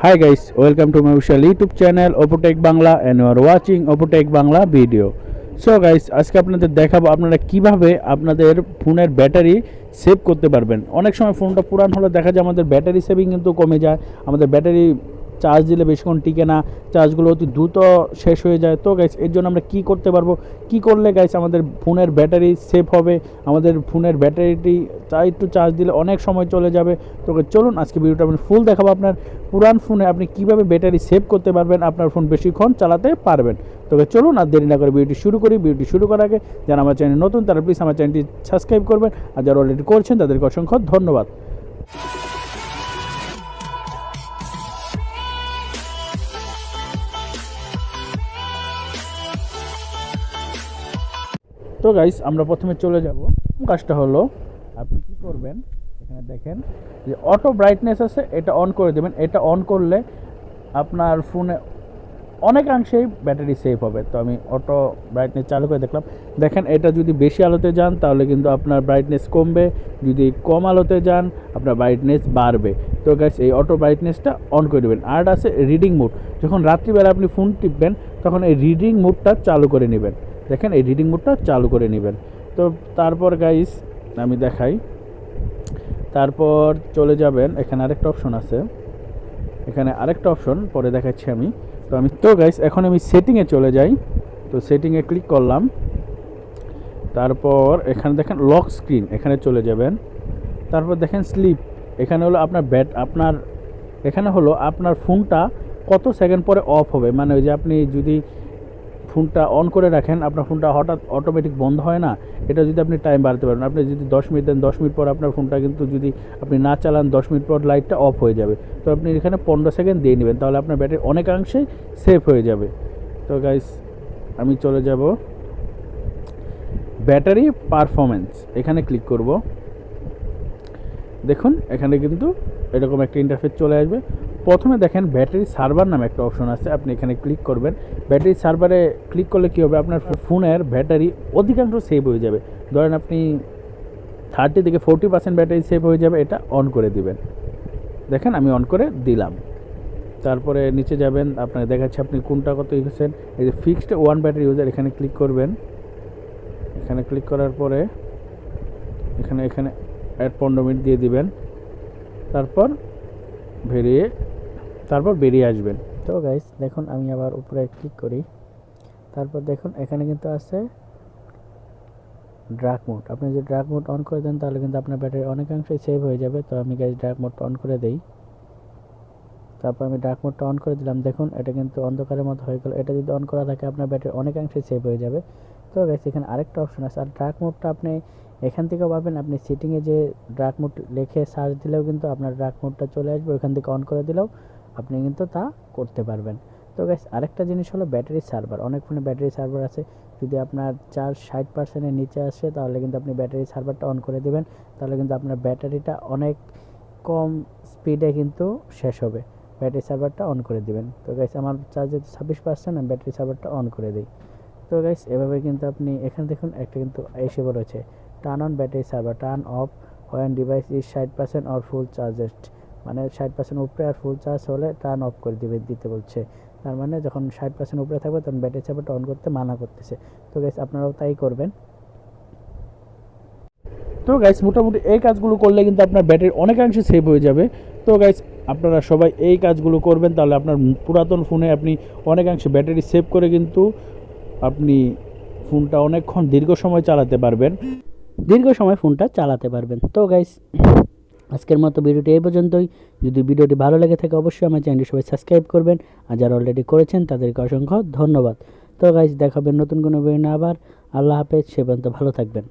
Hi guys, welcome to my official YouTube channel Opu Tech Bangla and you are watching Opu Tech Bangla video. So guys, আজকে আপনাদের দেখাবো আপনারা কিভাবে আপনাদের ফোনের ব্যাটারি সেভ করতে পারবেন। অনেক সময় ফোনটা পুরান হলে দেখা যায় আমাদের ব্যাটারি সেভিং কিন্তু কমে যায়, আমাদের ব্যাটারি চার্জ দিলে বেশিক্ষণ টিকে না, চার্জগুলো অতি দ্রুত শেষ হয়ে যায়। তো গাইস এর জন্য আমরা কি করতে পারবো, কি করলে গাইস আমাদের ফোনের ব্যাটারি সেভ হবে, আমাদের ফোনের ব্যাটারিটি একটু চার্জ দিলে অনেক সময় চলে যাবে। তো চলুন আজকে ভিডিওটা আমি ফুল দেখাবো আপনার পুরান ফোনে আপনি কিভাবে ব্যাটারি সেভ করতে পারবেন, আপনার ফোন বেশিক্ষণ চালাতে পারবেন। তো চলুন আর দেরি না করে ভিডিওটি শুরু করি। ভিডিওটি শুরু করার আগে যারা আমার চ্যানেল নতুন তারা প্লিজ আমার চ্যানেলটি সাবস্ক্রাইব করবেন, আর যারা অলরেডি করছেন তাদেরকে অসংখ্য ধন্যবাদ। তো গাইস আমরা প্রথমে চলে যাব, কাজটা হলো আপনি কি করবেন, এখানে দেখেন যে অটো ব্রাইটনেস আছে, এটা অন করে দেবেন। এটা অন করলে আপনার ফোনে অনেকাংশেই ব্যাটারি সেভ হবে। তো আমি অটো ব্রাইটনেস চালু করে দেখলাম, দেখেন এটা যদি বেশি আলোতে যান তাহলে কিন্তু আপনার ব্রাইটনেস কমবে, যদি কম আলোতে যান আপনার ব্রাইটনেস বাড়বে। তো গাইস এই অটো ব্রাইটনেসটা অন করে দেবেন। আর আছে রিডিং মোড, যখন রাত্রিবেলা আপনি ফোন টিপবেন তখন এই রিডিং মোডটা চালু করে নেবেন। দেখেন এই রিডিং মোডটা চালু করে নেবেন। তো তারপর গাইস আমি দেখাই, তারপর চলে যাবেন, এখানে আরেকটা অপশন আছে, এখানে আরেকটা অপশন পরে দেখাচ্ছি আমি। তো গাইস এখন আমি সেটিংয়ে চলে যাই। তো সেটিংয়ে ক্লিক করলাম, তারপর এখানে দেখেন লক স্ক্রিন, এখানে চলে যাবেন। তারপর দেখেন স্লিপ, এখানে হলো আপনার আপনার এখানে হলো আপনার ফোনটা কত সেকেন্ড পরে অফ হবে, মানে ওই যে আপনি যদি ফোনটা অন করে রাখেন আপনার ফোনটা হঠাৎ অটোমেটিক বন্ধ হয় না, এটা যদি আপনি টাইম বাড়াতে পারেন, আপনি যদি 10 মিনিট দেন 10 মিনিট পর আপনার ফোনটা কিন্তু যদি আপনি না চালান 10 মিনিট পর লাইটটা অফ হয়ে যাবে। তো আপনি এখানে 15 সেকেন্ড দিয়ে নেবেন, তাহলে আপনার ব্যাটারি অনেকাংশেই সেভ হয়ে যাবে। তো গাইস আমি চলে যাব ব্যাটারি পারফরমেন্স, এখানে ক্লিক করব। দেখুন এখানে কিন্তু এরকম একটা ইন্টারফেস চলে আসবে। প্রথমে দেখেন ব্যাটারি সার্ভার নামে একটা অপশন আছে, আপনি এখানে ক্লিক করবেন। ব্যাটারি সার্ভারে ক্লিক করলে কী হবে, আপনার ফোনের ব্যাটারি অধিকাংশ সেভ হয়ে যাবে। ধরেন আপনি 30 থেকে 40% ব্যাটারি সেভ হয়ে যাবে, এটা অন করে দিবেন। দেখেন আমি অন করে দিলাম। তারপরে নিচে যাবেন, আপনার দেখাচ্ছে আপনি কোনটা কত ইউজেছেন। এই যে ফিক্সড 1 ব্যাটারি ইউজার, এখানে ক্লিক করবেন। এখানে ক্লিক করার পরে এখানে অ্যাড 15 মিনিট দিয়ে দিবেন, তারপর বেরিয়ে আসবেন। তো গাইস দেখুন আমি আবার উপরে ক্লিক করি, তারপর দেখুন এখানে কিন্তু আছে ডার্ক মোড। আপনি যদি ডার্ক মোড অন করে দেন তাহলে কিন্তু আপনার ব্যাটারি অনেকাংশই সেভ হয়ে যাবে। তো আমি গাইস ডার্ক মোডটা অন করে দেই, তারপর আমি ডার্ক মোডটা অন করে দিলাম। দেখুন এটা কিন্তু অন্ধকারের মতো হয়ে গেল, এটা যদি অন করা থাকে আপনার ব্যাটারি অনেকাংশই সেভ হয়ে যাবে। তো গাইস এখানে আরেকটা অপশন আছে, আর ডার্ক মোডটা আপনি এখান থেকেও পাবেন। আপনি সেটিংয়ে যে ডার্ক মোড লিখে সার্চ দিলেও কিন্তু আপনার ডার্ক মোডটা চলে আসবে, ওইখান থেকে অন করে দিলেও আপনি কিন্তু তা করতে পারবেন। তো গাইস আরেকটা জিনিস হলো ব্যাটারি সার্ভার। অনেক ফোনে ব্যাটারি সার্ভার আছে, যদি আপনার চার্জ 60%-এর নিচে আসে তাহলে কিন্তু আপনি ব্যাটারি সার্ভারটা অন করে দেবেন, তাহলে কিন্তু আপনার ব্যাটারিটা অনেক কম স্পিডে কিন্তু শেষ হবে। ব্যাটারি সার্ভারটা অন করে দিবেন। তো গাইস আমার চার্জ যেহেতু 26%, আমি ব্যাটারি সার্ভারটা অন করে দিই। তো গাইস এভাবে কিন্তু আপনি এখানে দেখুন একটা কিন্তু এসে বলেছে turn on battery saver, turn off when device is 60% or full charged, মানে 60% উপরে আর ফুল চার্জ হলে টার্ন অফ করে দিতে বলছে। তার মানে যখন 60% উপরে থাকবে তখন ব্যাটারি সার্ভারটা অন করতে মানা করতেছে। তো গাইস আপনারাও তাই করবেন। তো গাইস মোটামুটি এই কাজগুলো করলে কিন্তু আপনার ব্যাটারি অনেকাংশে সেভ হয়ে যাবে। তো গাইস আপনারা সবাই এই কাজগুলো করবেন, তাহলে আপনার পুরাতন ফোনে আপনি অনেকাংশে ব্যাটারি সেভ করে কিন্তু আপনি ফোনটা অনেকক্ষণ দীর্ঘ সময় চালাতে পারবেন। তো গাইস আজকের মতো ভিডিওটি এই পর্যন্তই। যদি ভিডিওটি ভালো লেগে থাকে অবশ্যই আমার চ্যানেলটি সবাই সাবস্ক্রাইব করবেন, আর যারা অলরেডি করেছেন তাদেরকে অসংখ্য ধন্যবাদ। তো গাইস দেখাবেন নতুন কোনো ভিডিও, আবার আল্লাহ হাফেজ, সে পর্যন্ত ভালো থাকবেন।